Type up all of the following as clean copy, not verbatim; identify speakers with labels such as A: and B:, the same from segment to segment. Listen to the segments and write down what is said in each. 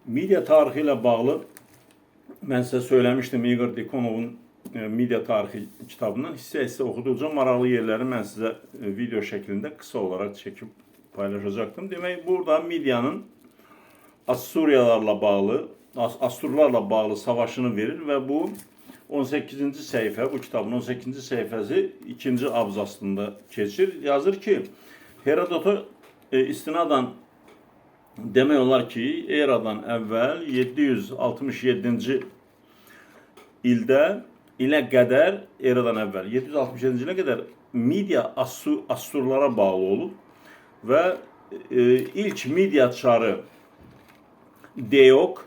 A: Media tarixi ilə bağlı mən sizə söyləmişdim, Igor Dekonovun media tarixi kitabından hissə-hissə oxuduqca maraqlı yerləri mən sizə video şəklində qısa olaraq çəkib paylaşacaqdım. Demək, burada medianın Assurlarla bağlı savaşını verir və bu 18-ci səhifə, bu kitabın 18-ci səhifəsi 2-ci abzasında keçir. Yazır ki, Herodota istinadan demək olar ki, eradan əvvəl 767-ci ilə qədər, eradan əvvəl 767-ci ilə qədər media Assurlara bağlı olub və ilk media çarı Deok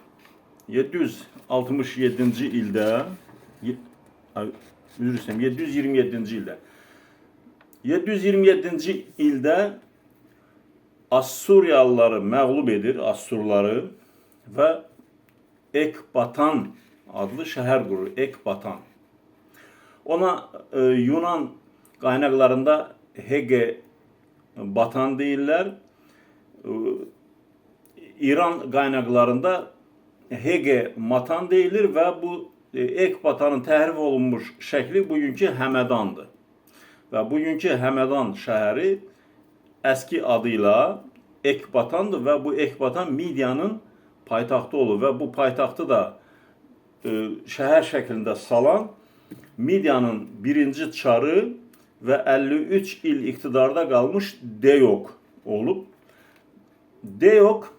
A: 767-ci ildə 727-ci ildə Assuriyalıları məğlub edir, Assurları və Ekbatan adlı şəhər qurur, Ekbatan. Ona Yunan qaynaqlarında Hege Batan deyirlər, İran qaynaqlarında Hege Matan deyilir və bu Ekbatanın təhrif olunmuş şəkli bugünkü Həmədandır. Və bugünkü Həmədan şəhəri əski adıyla Ekbatandır və bu Ekbatan Midiyanın paytaxtı olur və bu paytaxtı da şəhər şəklində salan Midiyanın birinci çarı və 53 il iqtidarda qalmış Deok olub. Deok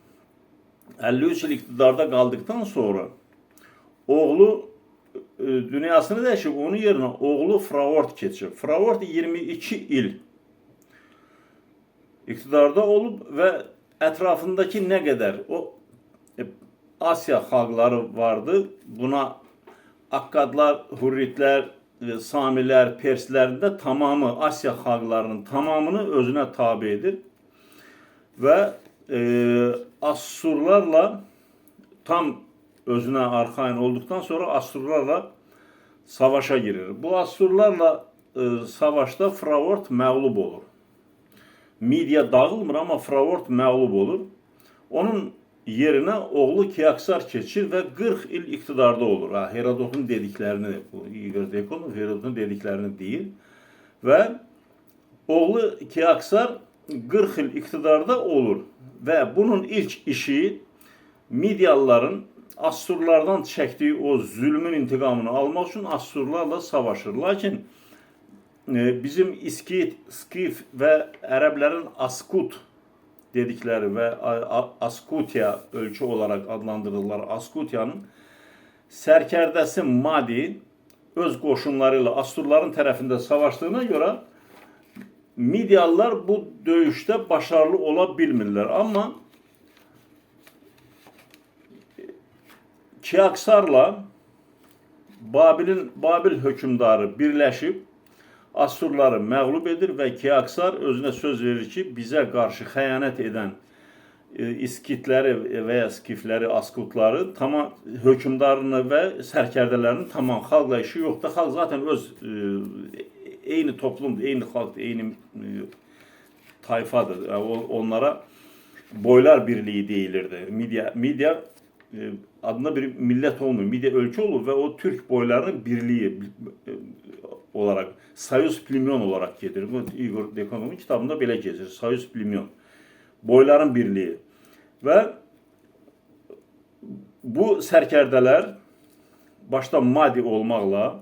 A: 53 il iqtidarda qaldıqdan sonra oğlu dünyasını dəyişib, onun yerinə oğlu Fraort keçib. Fraort 22 il iqtidarda olub və ətrafındakı nə qədər o Asiya xalqları vardı. Buna Akkadlar, Hurritlər, Samilər, Perslərin də tamamı, Asiya xalqlarının tamamını özünə tabi edir və Assurlarla tam özünə arxain olduqdan sonra Assurlarla savaşa girir. Bu Assurlarla savaşda Fraort məğlub olur. Media dağılmır, amma Fraort məğlub olur. Onun yerinə oğlu Kiaksar keçir və 40 il iqtidarda olur. Herodotun dediklərini, Igor Dekonov Herodotun dediklərini deyir. Və oğlu Kiaksar 40 il iqtidarda olur. Və bunun ilk işi Medialıların Assurlardan çəkdiyi o zülmün intiqamını almaq üçün Assurlarla savaşır. Lakin bizim İskit, Skif və ərəblərin Askut dedikləri və Askutiya ölkə olaraq adlandırırlar. Askutiyanın sərkərdəsi Madi öz qoşunları ilə Assurların tərəfində savaşdığına görə Medialılar bu döyüşdə başarılı ola bilmirlər. Amma Kiaksarla Babil hökümdarı birləşib Assurları məğlub edir və Kiaksar özünə söz verir ki, bizə qarşı xəyanət edən İskitləri və ya Skifləri, Askutları, hökümdarını və sərkərdələrini tamam xalqla işi yoxdur. Xalq zaten öz eyni toplumdur, eyni xalqdır, eyni tayfadır. Onlara boylar birliği deyilirdi. Media adına bir millət olmuyor, media ölkə olur və o Türk boylarının birliği olarak, Sayus Plimyon olarak gelir. Bu Igor Dekonovun kitabında belə geçir. Sayus Plimyon. Boyların birliği. Və bu sərkərdələr başta Madi olmaqla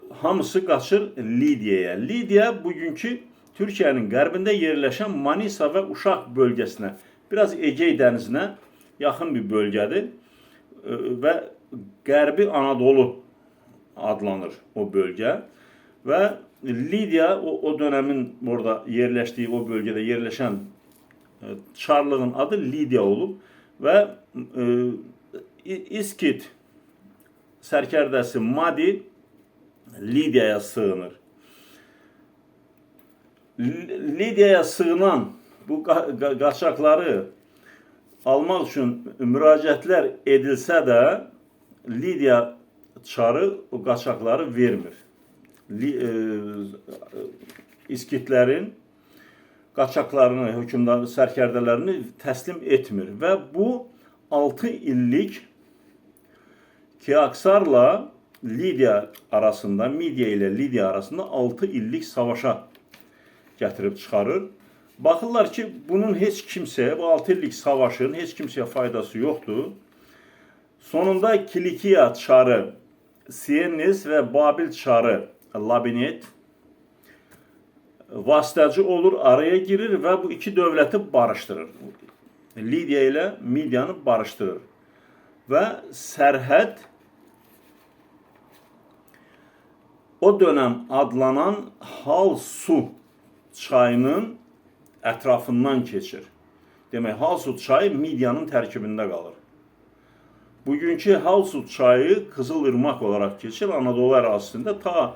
A: hamısı qaçır Lidiyaya. Lidiya bugünkü Türkiyənin qərbində yerləşən Manisa və Uşaq bölgəsinə, biraz Egey dənizinə yaxın bir bölgədir və Qərbi Anadolu adlanır o bölgə və Lidiya o dönemin orada yerləşdiyi, o bölgədə yerləşən çarlığın adı Lidiya olub və İskit sərkərdəsi Madi Lidiyaya sığınır. Lidiyaya sığınan bu qaçaqları almaq üçün müraciətlər edilsə də Lidiya çarı o qaçaqları vermir. İskitlərin qaçaqlarını, hökümdarın sərkərdələrini təslim etmir və bu 6 illik Kiaksar'la Lidya arasında, Midya ile Lidya arasında 6 illik savaşa gətirib çıxarır. Baxırlar ki, bunun heç kimsəyə, bu 6 illik savaşın heç kimsəyə faydası yoxdur. Sonunda Kilikiya çarı Siennes və Babil çarı Labinet vasitəci olur, araya girir və bu iki dövləti barışdırır. Lidya ilə Midyanı barışdırır. Və sərhəd o dönəm adlanan Halsu çayının ətrafından keçir. Demək, Halsu çayı Midyanın tərkibində qalır. Bugünkü Halsu çayı Kızılırmak olarak geçir Anadolu ərazisində. Ta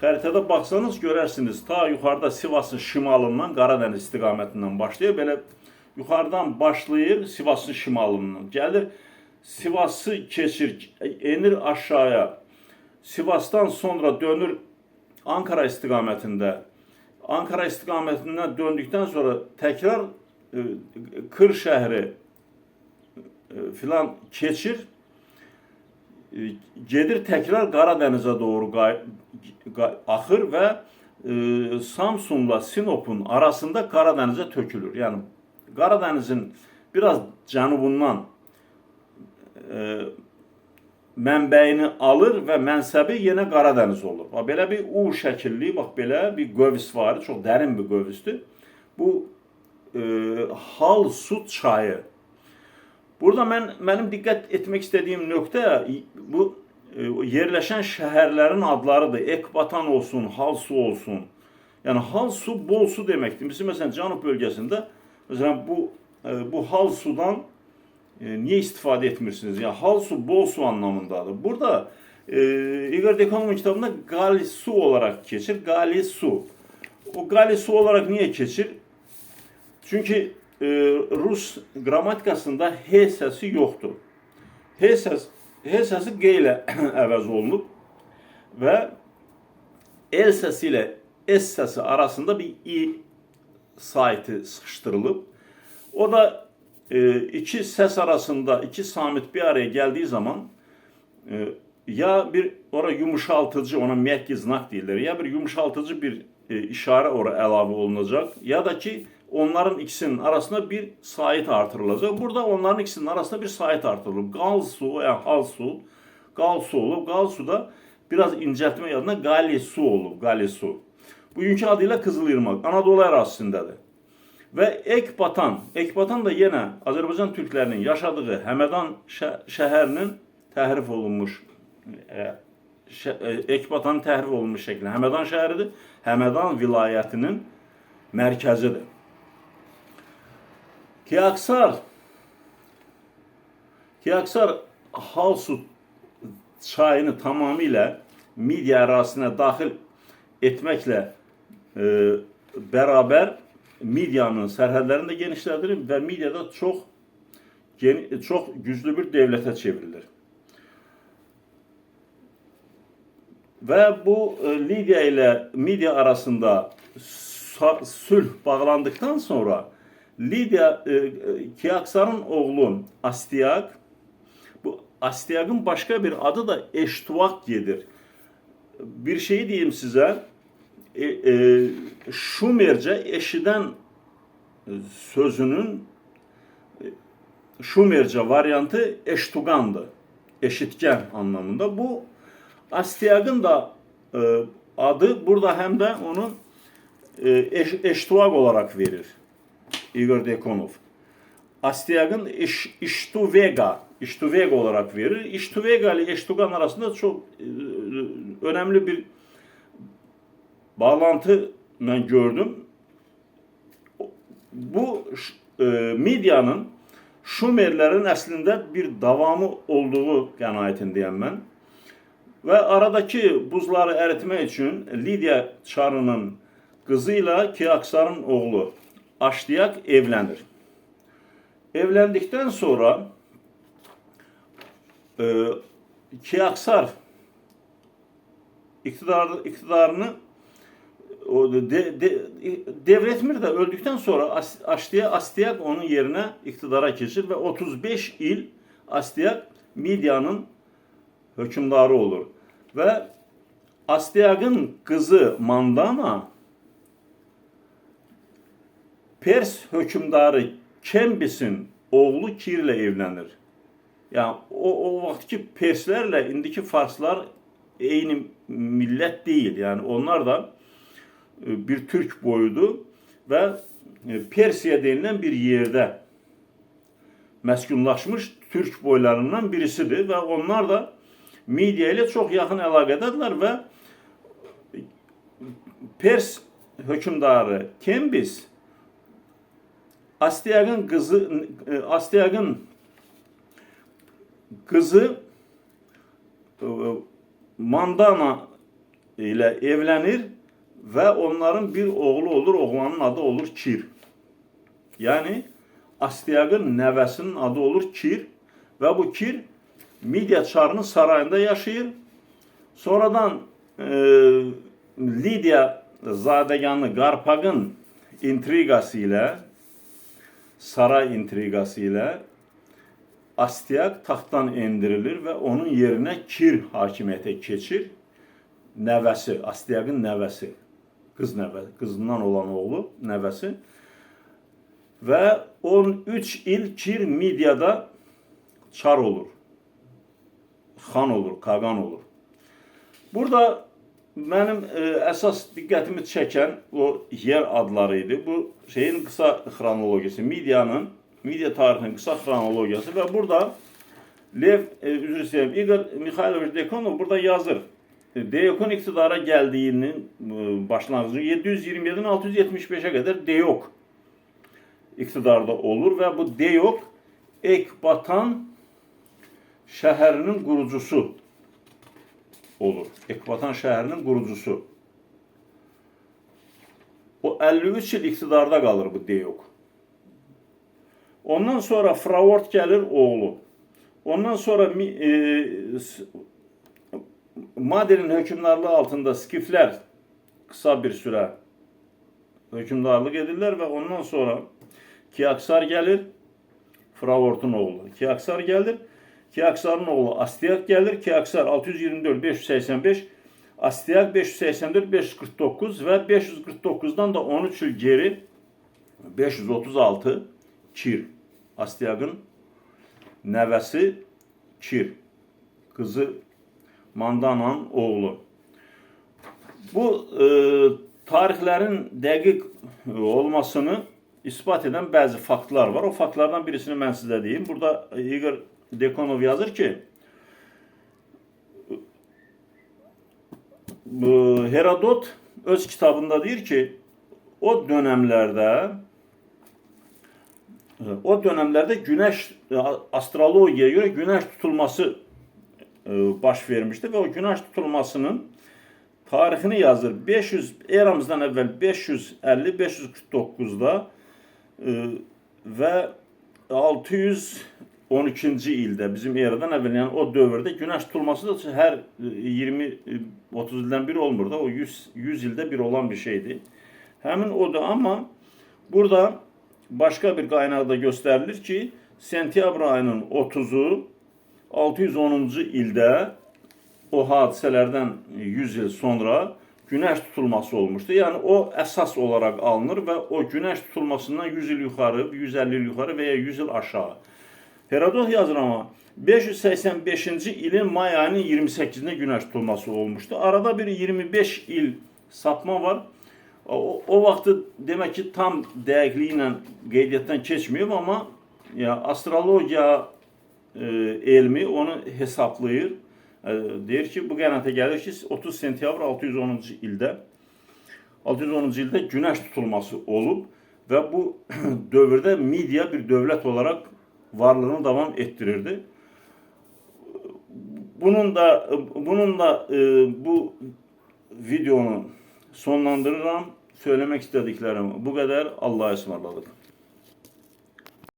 A: xəritədə baxsanız görərsiniz, ta yuxarıda Sivasın şimalından Qaradəniz istiqamətindən başlayır. Belə yuxarıdan başlayır Sivasın şimalından. Gəlir Sivası keçir, enir aşağıya. Sivasdan sonra dönür Ankara istiqamətində. Ankara istiqametindən döndükdən sonra təkrar Kır şəhəri filan keçir, gedir təkrar Qaradənizə doğru axır və Samsunla Sinopun arasında Qaradənizə tökülür. Yəni Qaradənizin biraz cənubundan mənbəyini alır və mənsəbi yenə Qaradəniz olur. Belə bir U şəkilli, bax belə bir qövs var, çox dərin bir qövsdür. Bu Halsu çayı. Burada mənim diqqət etmək istədiyim nöqtə bu yerləşən şəhərlərin adlarıdır. Ekbatan olsun, Halsu olsun. Yəni Halsu bol su deməkdir. Bizim məsələn Cənub bölgəsində məsələn bu Halsudan niyə istifadə etmirsiniz? Yəni Halsu bol su anlamındadır. Burada Igor Dekonov'un kitabında Qalisu olarak keçir. Qalisu. O Qalisu olarak niyə keçir? Çünki Rus qrammatikasında H səsi yoxdur. H səsi G ilə əvəz olunub və L səsi ilə S səsi arasında bir I saiti sıxışdırılıb. O da iki səs arasında iki samit bir araya geldiği zaman ya bir ora yumuşaltıcı, ona miyakki znak deyirlər, ya bir yumuşaltıcı bir işarə ora əlavə olunacaq, ya da ki onların ikisinin arasında bir sait artırılacak. Burada onların ikisinin arasında bir sait artırılıb. Qalsu, yəni Halsu, Qalsu olub. Qalsu da biraz incəltmə adına Qalisu olub. Qalisu. Bugünkü adıyla Kızılırmak. Anadolu ərazisindədir. Və Ekbatan. Ekbatan da yenə Azərbaycan türklərinin yaşadığı Həmədan şəhərinin təhrif olunmuş, Ekbatanın təhrif olunmuş şəkli Həmədan şəhəridir. Həmədan vilayətinin mərkəzidir. Kiaksar Halsu çayını tamamilə Midya ərazisinə daxil etməklə bərabər Midyanın sərhədlərini də genişləndirir və Midyada çox güclü bir devlete çevrilir. Və bu Lidya ilə Midya arasında sülh bağlandıktan sonra Lidya Kiaksar'ın oğlu Astiaq, bu Astiaq'ın başka bir adı da Eştuvakye'dir. Bir şeyi diyeyim size, Şumerce eşiden sözünün Şumerce varyantı Eştugan'dı. Eşitken anlamında. Bu Astiaq'ın da adı burada hem de onu Eştuvak olarak verir Igor Dekonov. Astiaq'ın İştuvega olarak verir. İştuvega ile Eştugan arasında çok önemli bir bağlantı ben gördüm. Bu Midya'nın Şumerlerin əslində bir davamı olduğu qənaətindəyəm mən. Və aradakı buzları əritmək üçün Lidya çarının qızıyla Kiaksar'ın oğlu Astiaq evlənir. Evlendikten sonra Kiaksar iktidarını o devretmir de öldükten sonra Astyak onun yerine iktidara geçir ve 35 il Astyak Midya'nın hükümdarı olur. Ve Astyak'ın kızı Mandana Pers hükümdarı Kembis'in oğlu Kir ile evlenir. Yani o vaktki Perslerle indiki Farslar aynı millet değil. Yani onlar da bir Türk boyudu ve Persiya denilen bir yerde məskunlaşmış Türk boylarından birisidir ve onlar da Midya ile çok yakın əlaqədədirlər ve Pers hükümdarı Kembis Astyak'ın kızı Mandana ile evlenir ve onların bir oğlu olur. Oğlanın adı olur Kir. Yani Astyak'ın nəvəsinin adı olur Kir ve bu Kir Midya çarının sarayında yaşayır. Sonradan Lidya zadeganı Qarpaq'ın intrigasıyla, saray intrigasıyla Astyak taxtdan endirilir ve onun yerine Kir hakimiyyətə keçir. Nəvəsi, Astyak'ın nəvəsi, kızından olan oğlu, nəvəsi. Ve 13 il Kir Midya'da çar olur. Xan olur, Kagan olur. Burada benim esas dikkatimi çeken o yer adlarıydı. Bu şeyin kısa kronolojisi, Midya tarihinin kısa kronolojisi ve burada Lev, özür dilerim, Igor Mikhailovich Dekonov burada yazır. Deyok'un iktidara geldiğinin başlangıcı 727'den 675'e kadar Deyok iktidarda olur ve bu Deyok Ekbatan şəhərinin qurucusu olur. Ekbatan şəhərinin qurucusu. O 53 il iktidarda qalır bu Deyok. Ondan sonra Fravort gəlir oğlu. Ondan sonra Mader'in hökümdarlığı altında Skiflər kısa bir süre hökümdarlık edirlər ve ondan sonra Kiaksar gəlir, Fravort'un oğlu. Kiaksar gəlir. Kiaksar'ın oğlu Astyak gelir. Kiaksar 624-585, Astyak 584-549 ve 549'dan da 13 yıl geri 536 Kir. Astyak'ın nəvəsi Kir. Kızı Mandana'nın oğlu. Bu tarihlerin dəqiq olmasını ispat eden bazı faktlar var. O faktlardan birisini ben size diyeyim. Burada Igor Dekonov yazır ki Herodot öz kitabında diyor ki o dönemlerde güneş astrologiyaya göre güneş tutulması baş vermişti ve o güneş tutulmasının tarihini yazır. 500 eramızdan evvel 550-549'da ve 612. ilde bizim eradan evvel yani o dövrde güneş tutulması da her 20-30 ilden bir olmur da o 100 ilde bir olan bir şeydi. Hemen o da ama burada başka bir kaynakta gösterilir ki sentyabr ayının 30'u 610. ilde o hadiselerden 100 yıl sonra güneş tutulması olmuştu. Yani o esas olarak alınır ve o güneş tutulmasından 100 yıl yukarı, 150 yıl yukarı veya 100 yıl aşağı. Herodot yazır ama 585. ilin may ayının 28'inde güneş tutulması olmuştu. Arada bir 25 il sapma var. O vakti demek ki tam dəqiqliğiyle qeydiyyatdan keçmiyor ama ya astrologiya elmi onu hesaplayır. Deyir ki bu qənaətə gəlir ki 30 sentyabr 610-cu ildə güneş tutulması olub ve bu dövrdə Midya bir devlet olarak varlığını devam ettirirdi. Bununla bu videonu sonlandırıram. Söylemek istediklerim bu kadar. Allah'a ısmarladık.